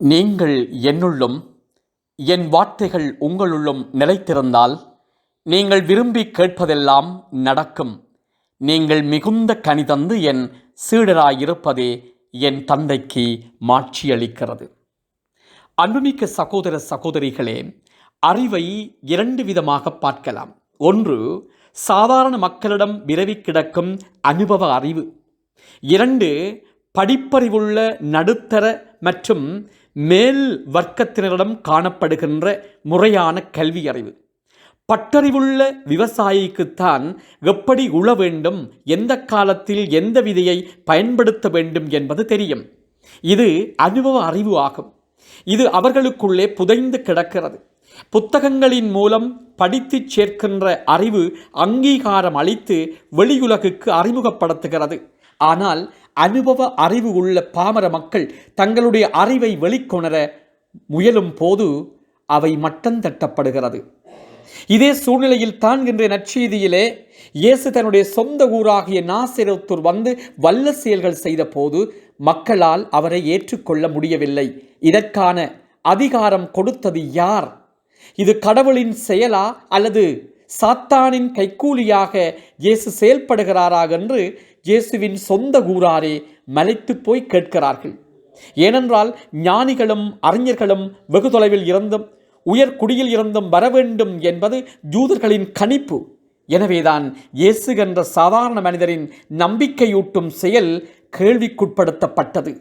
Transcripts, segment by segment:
நீங்கள் என்னுள்ளும் என் வார்த்தைகள் உங்களுள்ளும் நிலைத்திருந்தால் நீங்கள் விரும்பி கேட்பதெல்லாம் நடக்கும். நீங்கள் மிகுந்த கனி தந்து என் சீடராயிருப்பதே என் தந்தைக்கு மாட்சியளிக்கிறது. அன்புமிக்க சகோதர சகோதரிகளே, அறிவை இரண்டு விதமாக பார்க்கலாம். ஒன்று, சாதாரண மக்களிடம் விரவி கிடக்கும் அனுபவ அறிவு. இரண்டு, படிப்பறிவுள்ள நடுத்தர மற்றும் மேல் வர்க்கத்தினரிடம் காணப்படுகின்ற முறையான கல்வி அறிவு. பட்டறிவுள்ள விவசாயிக்குத்தான் எப்படி உழ வேண்டும், எந்த காலத்தில் எந்த விதையை பயன்படுத்த வேண்டும் என்பது தெரியும். இது அனுபவ அறிவு ஆகும். இது அவர்களுக்குள்ளே புதைந்து கிடக்கிறது. புத்தகங்களின் மூலம் படித்து சேர்க்கின்ற அறிவு அங்கீகாரம் அளித்து வெளியுலகுக்கு அறிமுகப்படுத்துகிறது. ஆனால் அனுபவ அறிவு உள்ள பாமர மக்கள் தங்களுடைய அறிவை வெளிக்கொணர முயலும் போது அவை மட்டந்தட்டப்படுகிறது. இதே சூழ்நிலையில் தான் இன்றைய நற்செய்தியிலே இயேசு தன்னுடைய சொந்த ஊராகிய நாசரேத்தூர் வந்து வல்ல செயல்கள் செய்த போது மக்களால் அவரை ஏற்றுக்கொள்ள முடியவில்லை. இதற்கான அதிகாரம் கொடுத்தது யார்? இது கடவுளின் செயலா அல்லது சாத்தானின் கைக்கூலியாக இயேசு செயல்படுகிறாரா என்று இயேசுவின் சொந்த ஊராரே மலைத்து போய் கேட்கிறார்கள். ஏனென்றால் ஞானிகளும் அறிஞர்களும் வெகு தொலைவில் இருந்தும் உயர் குடியில் இருந்தும் வர வேண்டும் என்பது யூதர்களின் கணிப்பு. எனவேதான் இயேசு என்ற சாதாரண மனிதரின் நம்பிக்கையூட்டும் செயல் கேள்விக்குட்படுத்தப்பட்டது.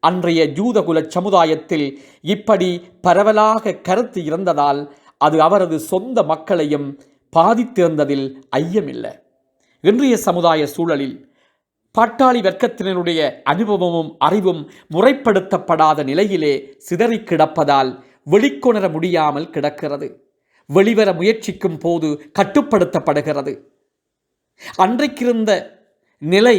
அன்றைய யூதகுல சமுதாயத்தில் இப்படி பரவலாக கருத்து இருந்ததால் அது அவரது சொந்த மக்களையும் பாதித்திருந்ததில் ஐயமில்லை. இன்றைய சமுதாய சூழலில் பாட்டாளி வர்க்கத்தினருடைய அனுபவமும் அறிவும் முறைப்படுத்தப்படாத நிலையிலே சிதறி கிடப்பதால் வெளிக்கொணர முடியாமல் கிடக்கிறது. வெளிவர முயற்சிக்கும் போது கட்டுப்படுத்தப்படுகிறது. அன்றைக்கிருந்த நிலை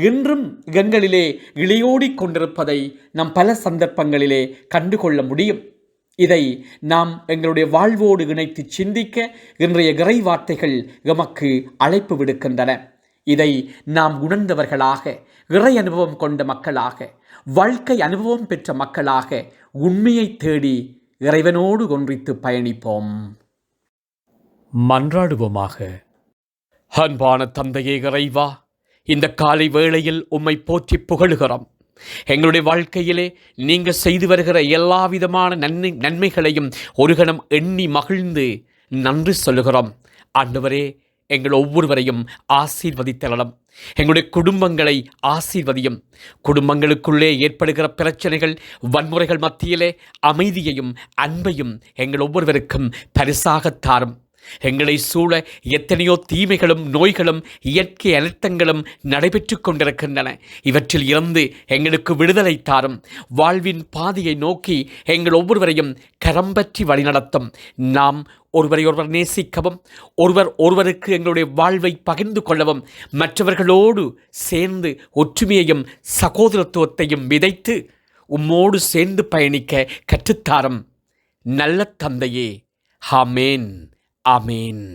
இன்றும் எங்களிலே இளையோடி கொண்டிருப்பதை நாம் பல சந்தர்ப்பங்களிலே கண்டுகொள்ள முடியும். இதை நாம் எங்களுடைய வாழ்வோடு இணைத்து சிந்திக்க இன்றைய இறை வார்த்தைகள் எமக்கு அழைப்பு விடுக்கின்றன. இதை நாம் உணர்ந்தவர்களாக, இறை அனுபவம் கொண்ட மக்களாக, வாழ்க்கை அனுபவம் பெற்ற மக்களாக உண்மையை தேடி இறைவனோடு ஒன்றித்து பயணிப்போம். மன்றாடுவோமாக. அன்பான தந்தையே இறைவா, இந்த காலை வேளையில் உம்மை போற்றி புகழுகிறோம். எங்களுடைய வாழ்க்கையிலே நீங்கள் செய்து வருகிற எல்லா விதமான நன்மைகளையும் ஒரு கணம் எண்ணி மகிழ்ந்து நன்றி சொல்லுகிறோம். ஆண்டவரே, எங்கள் ஒவ்வொருவரையும் ஆசீர்வதித்தரலாம். எங்களுடைய குடும்பங்களை ஆசீர்வதியும். குடும்பங்களுக்குள்ளே ஏற்படுகிற பிரச்சனைகள், வன்முறைகள் மத்தியிலே அமைதியையும் அன்பையும் எங்கள் ஒவ்வொருவருக்கும் பரிசாக தாரும். எங்களை சூழ எத்தனையோ தீமைகளும் நோய்களும் இயற்கை அனர்த்தங்களும் நடைபெற்று கொண்டிருக்கின்றன. இவற்றில் இருந்து எங்களுக்கு விடுதலை தாரும். வாழ்வின் பாதையை நோக்கி எங்கள் ஒவ்வொருவரையும் கரம் பற்றி வழிநடத்தும். நாம் ஒருவரை ஒருவர் நேசிக்கவும், ஒருவருக்கு எங்களுடைய வாழ்வை பகிர்ந்து கொள்ளவும், மற்றவர்களோடு சேர்ந்து ஒற்றுமையையும் சகோதரத்துவத்தையும் விதைத்து உம்மோடு சேர்ந்து பயணிக்க கற்றுத்தாரும். நல்ல தந்தையே, ஆமேன். ஆமேன்.